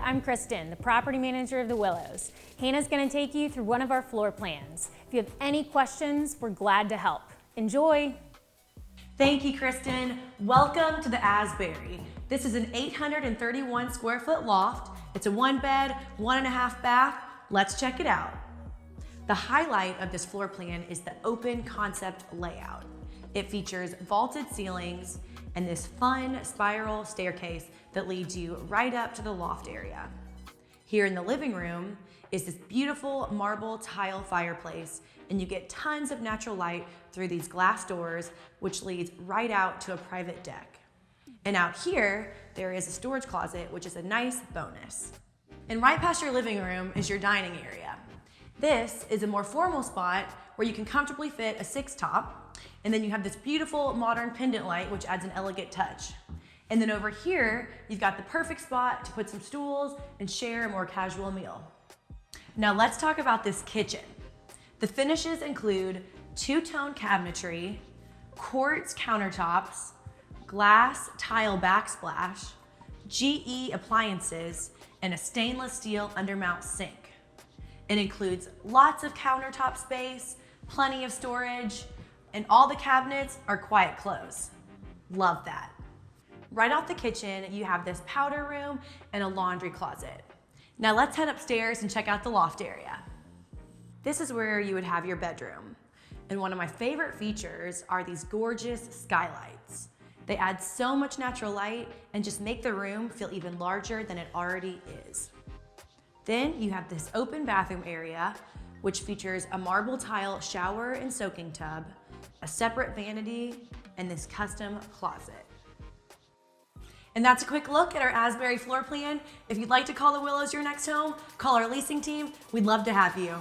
I'm Kristen, the property manager of the Willows. Hannah's gonna take you through one of our floor plans. If you have any questions, we're glad to help. Enjoy. Thank you, Kristen. Welcome to the Asbury. This is an 831 square foot loft. It's a 1 bed, 1.5 bath. Let's check it out. The highlight of this floor plan is the open concept layout. It features vaulted ceilings and this fun spiral staircase that leads you right up to the loft area. Here in the living room is this beautiful marble tile fireplace, and you get tons of natural light through these glass doors, which leads right out to a private deck. And out here, there is a storage closet, which is a nice bonus. And right past your living room is your dining area. This is a more formal spot where you can comfortably fit a 6-top, and then you have this beautiful modern pendant light, which adds an elegant touch. And then over here, you've got the perfect spot to put some stools and share a more casual meal. Now let's talk about this kitchen. The finishes include two-tone cabinetry, quartz countertops, glass tile backsplash, GE appliances, and a stainless steel undermount sink. It includes lots of countertop space, plenty of storage, and all the cabinets are quiet close. Love that. Right off the kitchen, you have this powder room and a laundry closet. Now let's head upstairs and check out the loft area. This is where you would have your bedroom. And one of my favorite features are these gorgeous skylights. They add so much natural light and just make the room feel even larger than it already is. Then you have this open bathroom area, which features a marble tile shower and soaking tub, a separate vanity, and this custom closet. And that's a quick look at our Asbury floor plan. If you'd like to call the Willows your next home, call our leasing team. We'd love to have you.